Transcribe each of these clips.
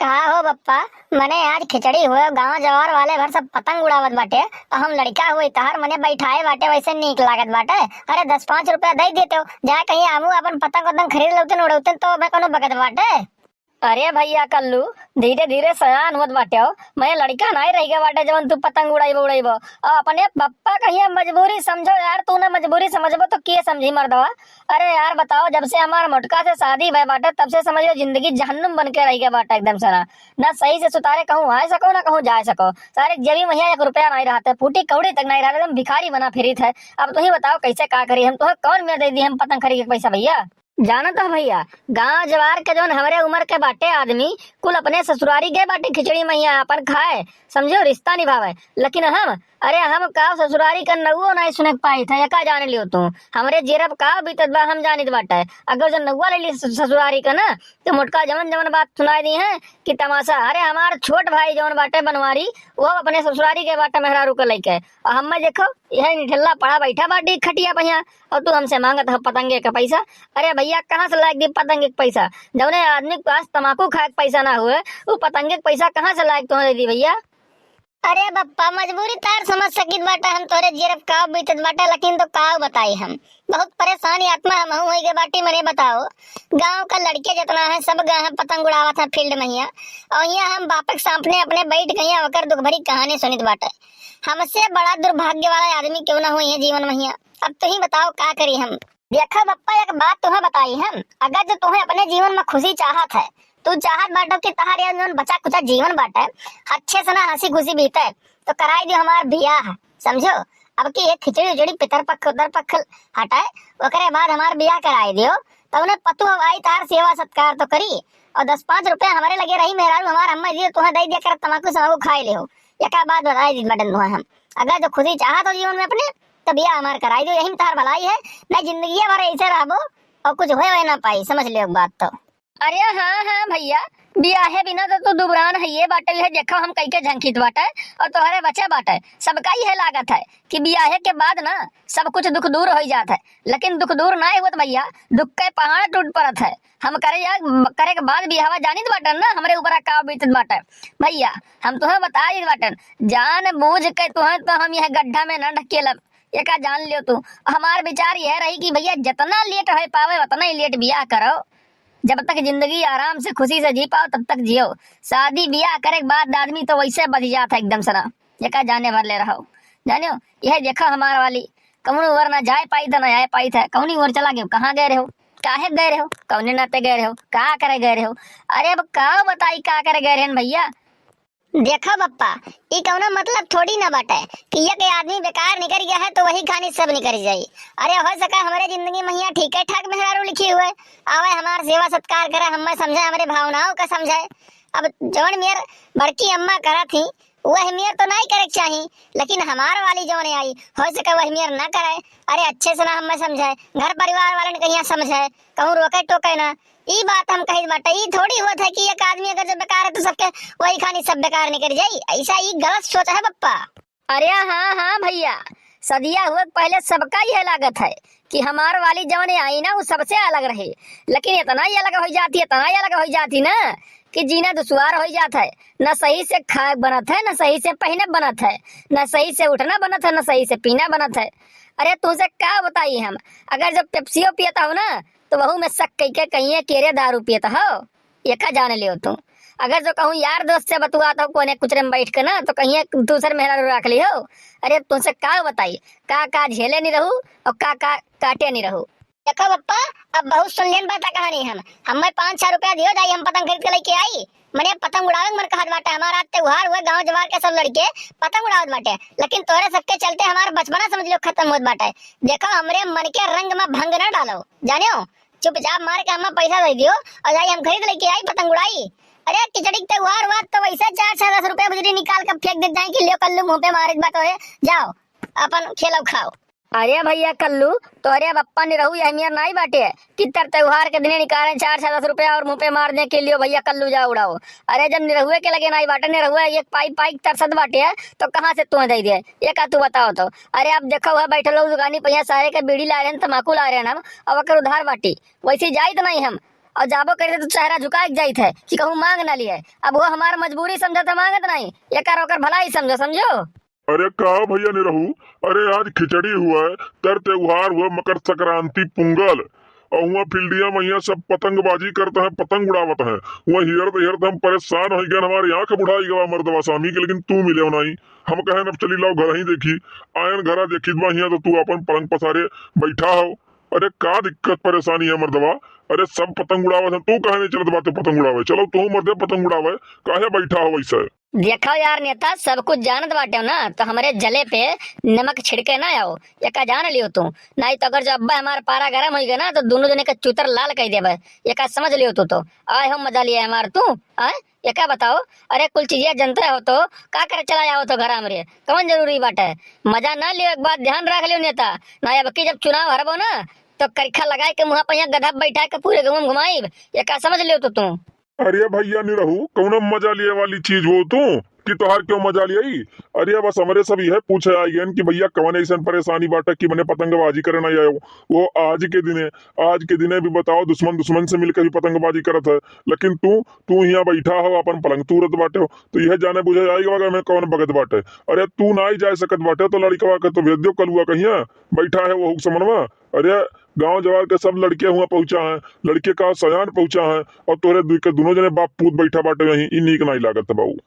कहा हो बप्पा। मने आज खिचड़ी हुए गांव जवार वाले भर सब पतंग उड़ावत बाटे और हम लड़का हुई तहर मने बैठाए बाटे वैसे नीक लागत बाटे। अरे 10-5 रुपया दे देते हो जाए कहीं आमू अपन पतंग वतंग खरीद लौतन उड़ौतन तो मैं कोनो बगत बाटे। अरे भैया कल्लू धीरे धीरे सयान होत बाटे हो। मैं लड़का नहीं रह गया बाटे जवन तू पतंग उड़ाइबो अपने पप्पा कहिया मजबूरी समझो यार। तू ना मजबूरी समझबो तो के समझी मर्दवा। अरे यार बताओ जब से हमार मोटका से शादी भय बाटे तब से समझो जिंदगी जहन्नुम बन के रह गया बाटे एकदम सारा। ना सही से सुतारे कहूँ आए सको ना कहूँ जाए सको। सारे जबी महिया 1 रुपया नहीं रहता फूटी कौड़ी तक नहीं रहा एकदम भिखारी बना फिरी थे। अब तुम ही बताओ कैसे का करी हम तुम्हें कौन में दे दी हम पतंग खरीद के पैसा भैया। जाना तो भैया गांव जवार के जौन हमारे उम्र के बाटे आदमी कुल अपने ससुरारी गए बाटे खिचड़ी मैया अपन खाए समझो रिश्ता निभावे। लेकिन हम का ससुरारी का नौओ नहीं सुने पाई था का जाने लियो तू हमरे जेरब का बीतत बा हम जानित बाटे। अगर जो नौआ ले ली ससुरारी का ना तो मोटका जमन जमन बात सुनाई दी है कि तमाशा। अरे हमार छोट भाई जौन बाटे बनवारी वो अपने ससुरारी के बाटे मेहरारू को लेके और हम देखो यह निठल्ला पड़ा बैठा बाटी खटिया पहिया और तू हमसे मांगत हो पतंगे का पैसा। अरे भैया कहाँ से लायक दी पतंगे का पैसा जौने आदमी के पास तम्बाकू खाए के पैसा ना हुए वो पतंगे का पैसा कहाँ से लायक तुम्हें दे दी भैया। अरे बप्पा मजबूरी तार समझ सकित बाटा हम तोरे जेरब का बीतत बाटा लेकिन तो का बताई हम बहुत परेशान आत्मा हम हुई के बाटी मने बताओ। गांव का लड़के जितना है सब गांव पतंग उड़ावा था फील्ड में और यहाँ हम बापक सामने अपने बैठ गए होकर दुख भरी कहानी सुनित बाटे। हमसे बड़ा दुर्भाग्य वाला आदमी क्यों ना हुई है जीवन में। अब तो ही बताओ का करी हम। देखा बप्पा एक बात तुम्हें बताई हम अगर जो तुम्हें अपने जीवन में खुशी चाहत है तू चाहत बाटो कि तहार यार बचा कुचा जीवन बाटे अच्छे से ना हंसी खुशी बीते तो कराई दियो हमार बियाह समझो। अब की एक खिचड़ी उजड़ी पितर पक्ष उधर पक्ष हटाए ओकरे बाद हमार बियाह कराई दियो तब उन्हें पतु आई तार सेवा सत्कार तो करी और 10-5 रुपया हमारे लगे रही मेहरारू हमार अम्मा जी तुम्हें दे दिया कर तमाकू समाकू खाई ले हो या क्या बात बताई दी बटन तुम्हें हम अगर जो खुशी चाहत हो जीवन में अपने तो बियाह हमार कराई दो यही तार भलाई है मैं जिंदगी भर ऐसे रहबो और कुछ होए ना पाई समझ लियो बात तो। अरे हाँ भैया बियाहे बिना तो तू दुबरान है ये बाटे है देखो हम कई के झंकित बाटे और तोहरे बच्चे बाटे सबका ही है लागत है कि बियाहे के बाद ना सब कुछ दुख दूर हो जाता है लेकिन दुख दूर ना हुआ भैया दुख के पहाड़ टूट पड़त है। हम करे के बाद बियाहवा जानित बाटन ना हमरे ऊपर का बीतत बाटे भैया हम तुम्हें बता दी बाटन जान बूझ के तुम्हें तो हम यह गड्ढा में न ढकेलब ये का जान लियो तू। हमार विचार यह रही कि भैया जितना लेट हो पावे उतना ही लेट बियाह करो जब तक जिंदगी आराम से खुशी से जी पाओ तब तक जियो। शादी ब्याह करे के बाद आदमी तो वैसे बच जाता है एकदम सना ये का जाने भर ले रहो जानियो। यह देखो हमारा वाली कौन ओर ना जाए पाई था ना आए पाई था कौनी ओर चला गए कहाँ गए रहे हो काहे गए रहे हो कौने नाते गए रहे हो का करे गए रहे हो। अरे अब का बताई का करे गए रहे भैया। देखा बप्पा ये कौना मतलब थोड़ी ना बाटे कि ये आदमी बेकार निकल गया है तो वही कहानी सब निकल जाये। अरे हो सका हमारे जिंदगी में यहाँ ठीक है ठाक मेहरारू लिखी हुए आवे हमार सेवा सत्कार करे हमें समझे हमारे भावनाओं का समझे। अब जौन मेर बड़की अम्मा करा थी वह मेर तो नहीं करे चाहिए लेकिन हमार वाली जौन आई हो सके वह मेर ना करे। अरे अच्छे से ना हमें समझे घर परिवार वाले ने कहीं समझे कहूँ रोके टोके ना ये बात हम कही बाटे ये थोड़ी होता है कि एक आदमी अगर जब बेकार है तो सबके वही खानी सब बेकार निकल जाये ऐसा ये गलत सोच है बप्पा। अरे हाँ भैया सदिया हुआ पहले सबका यह लागत है कि हमार वाली जौन आई ना वो सबसे अलग रहे लेकिन इतना ही अलग हो जाती ना कि जीना दुश्वार हो जाता है। न सही से खाए बनत है न सही से पहने बनत है न सही से उठना बनत है न सही से पीना बनत है। अरे तुझसे क्या बताइए हम अगर जब पेप्सियो पियता हो ना तो वहू में शक कही कहीं केरे दारू पियता हो ये का जाने लियो तू। अगर जो कहूँ यार दोस्त से बतुआता हो कोने कुचरे में बैठ के ना तो कहीं दूसरे मेहरा रख ली हो। अरे तुमसे क्या बताइए का झेले नहीं रहू और का काटे नहीं रहू। देखो बप्पा अब बहुत सुन लेन बात कहानी हमें 5-6 रुपया दियो जाई हम पतंग खरीद के लेके आई मने पतंग उड़ावे मन कहत बाटे हमारा त्योहार हुए गांव जवार के सब लड़के पतंग उड़ावत बाटे लेकिन तोरे सबके चलते हमारा बचपना समझ लो खत्म होत बाटे। देखो हमरे मन के रंग में भंग न डालो जानियो चुपचाप मार के हमें पैसा दे दियो और जाई हम खरीद लेके आई पतंग उड़ाई। अरे खिचड़ी त्योहार हुआ तो वैसे 4-10 रुपया बुजरी निकाल कर फेंक दे जाए कि ले कल्लू मुंह पे मारे बात हो जाओ अपन खेलो खाओ। अरे भैया कल्लू तोरे बप्पा ने रहू अहमियत नहीं बाटे कि तर त्योहार के दिन निकाले 4-10 रुपया और मुंह पे मारने के लिए भैया कल्लू जा उड़ाओ। अरे जब निरहुए के लगे नहीं बाटे निरहुए एक पाई तरसत बाटे है तो कहाँ से तू दे दिए ये का तू बताओ तो। अरे अब देखो वह बैठे लोग दुकानी पहिया सारे के बीड़ी ला रहे हैं तम्बाकू ला रहे हैं हम अब अगर उधार बाटी वैसे जाई तो नहीं हम और जाबो करे तो चेहरा झुका जाइत है कि कहूँ मांग ना लिए। अब वो हमार मजबूरी समझा तो मांगत नहीं, एकर ओकर भलाई समझो समझो। अरे कहा भैया नहीं रहू। अरे आज खिचड़ी हुआ है, तर त्योहार हुआ, मकर संक्रांति, पुंगल, और वहाँ फील्डिया में सब पतंगबाजी करते हैं, पतंग उड़ावत हैं। वहाँ हिरत हिरत हम परेशान हो गए, हमारे आंख बुढ़ाई गवा मर्दवा स्वामी के, लेकिन तू मिले नहीं। हम कहे अब चली लाओ घर ही देखी, आयन घरा देखी वहाँ तो तू अपन पलंग पसारे बैठा हो। अरे का दिक्कत परेशानी है मर्दवा? अरे सब पतंग उड़ावत है, तू कहे नहीं चलत बात पतंग उड़ावे? चलो तू मर्दे पतंग उड़ावे, काहे बैठा हो वैसे? देखो यार नेता, सब कुछ जानत बाटे ना, तो हमारे जले पे नमक छिड़के ना आओ, एका जान लियो तू। नहीं तो अगर जो अब्बा हमारा पारा गरम हो गया ना तो दोनों जने का चूतर लाल कर देबे, एका समझ लियो तू। तो आए हम मजा लिया हमार तू आए एका बताओ। अरे कुल चीजें जनते हो तो का करे चला जाओ तो घर हमरे कौन जरूरी बाटे? मजा ना लियो, एक बात ध्यान रख लियो नेता। ना अब की जब चुनाव हरबो ना तो करिखा लगाए के मुँह पे गधा बैठा के पूरे गाँव घुमाई, एका समझ लियो तू। अरे भैया नहीं रहू, कौन मजा लिए वाली चीज हो तू कि तोहार क्यों मजा लिया? अरे बस हमारे सब यह पूछे आई कि भैया कौन ऐसा परेशानी बाटा कि मैंने पतंगबाजी करे नहीं आयो। वो आज के दिने भी बताओ, दुश्मन से मिलकर भी पतंगबाजी करत है, लेकिन तू यहाँ बैठा हो अपन पलंग तूरत बाटे हो, तो यह जाने बुझे आएगा मैं कौन भगत बाटे। अरे तू ना ही जा सकत बाटे तो लड़का के तो भेज दो कलुआ कहिया बैठा है वो समनवा। अरे गांव जवार के सब लड़के हुआ पहुंचा है, लड़के का सयान पहुंचा है, और तोरे दोनों जने बाप पूत बैठा बाटे यहीं, इ नीक नहीं लागत बाबू।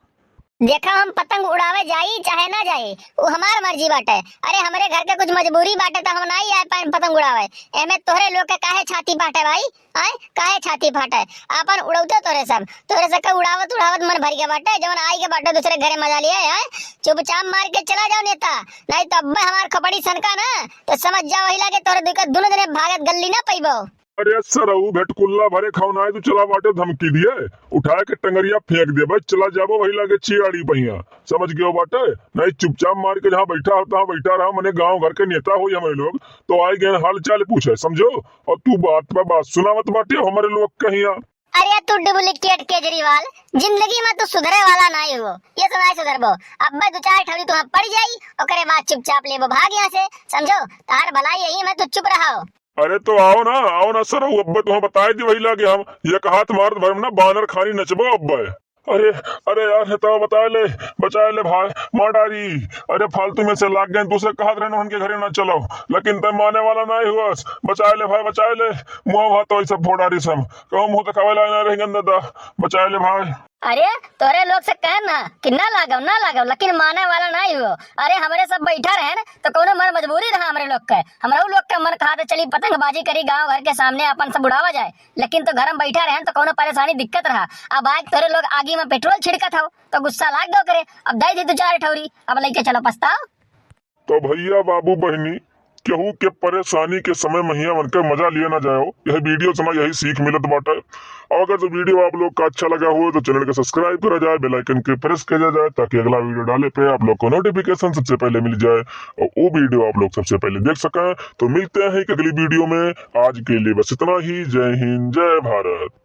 देखा हम पतंग उड़ावे जाई चाहे ना जाई वो हमार मर्जी बाटे। अरे हमारे घर के कुछ मजबूरी बाटे तो हम नहीं आए पाए पतंग उड़ावे। एमे तोहरे लोग के काहे छाती फाटे भाई? आए काहे छाती फाटे? अपन उड़ौते तोरे से उड़ावत मन भर गया बाटे, जवन आई के बाटे दूसरे घरे मजा लिया है। चुपचाप मार के चला जाओ नेता, नहीं तो अब्बा हमार खपड़ी सनका ना तो समझ जाओ वही लागे तोरे दोनों जने भागत गल्ली ना पैबो। अरे सरऊ भेटकुल्ला भरे खाना है तो चला बाटे धमकी दिए, उठा के टंगरिया फेंक दे भाई, चला जाबो वही लागे चियाड़ी पहिया, समझ गयो बाटे? नहीं चुपचाप मार के जहाँ बैठा होता है बैठा रहा। मैंने गांव घर के नेता हो हमारे लोग तो आए गए हाल चाल पूछे समझो, और तू बात पे बात सुनावत बाटे हमारे लोग कहिया। अरे तू डुप्लीकेट केजरीवाल, जिंदगी में तू सुधरे वाला नहीं हो, ये सुनाई सुधरबो। अब मैं दो चार ठौरी तुहाँ पड़ जाई और करे बात चुपचाप लेबो भाग यहाँ से, समझो तार भलाई यही मैं तू चुप रहा हो। अरे तो आओ ना सर, अब तुम्हें बताए दी वही लागे हम एक हाथ मार भर ना बानर खानी नचबो अब। अरे अरे यार तो बचा ले भाई माडारी। अरे फालतू में से लाग गए दूसरे कहा रहने उनके घरे ना चलो, लेकिन तय माने वाला नहीं हुआ। बचा ले भाई बचा ले, मुँह भात तो सब फोड़ारी सब कहूँ मुँह तो खवे ला रहेंगे दादा, बचा ले भाई। अरे तोरे लोग से कह ना कि ना लागो लेकिन माने वाला नहीं हो। अरे हमारे सब बैठा रहे तो कोनो मन मजबूरी रहा हमारे लोग के, हमारा लोग का मन कहा तो चली पतंगबाजी करी गांव घर के सामने अपन सब उड़ावा जाए, लेकिन तो घर में बैठा रहे तो कोनो परेशानी दिक्कत रहा। अब आज तोरे लोग आगे में पेट्रोल छिड़कत हो तो गुस्सा लाग दो करे, अब दे दी 2-4 ठौरी अब लेके चलो पछताओ। तो भैया बाबू बहनी केहू के परेशानी के समय महिया बनकर मजा लिए ना जाओ। यह वीडियो से यही सीख मिलत बाटे। और अगर जो वीडियो आप लोग का अच्छा लगा हो तो चैनल को सब्सक्राइब करा जाए, बेल आइकन के प्रेस किया जाए ताकि अगला वीडियो डाले पे आप लोग को नोटिफिकेशन सबसे पहले मिल जाए और वो वीडियो आप लोग सबसे पहले देख सकें। तो मिलते हैं एक अगली वीडियो में, आज के लिए बस इतना ही। जय हिंद जय भारत।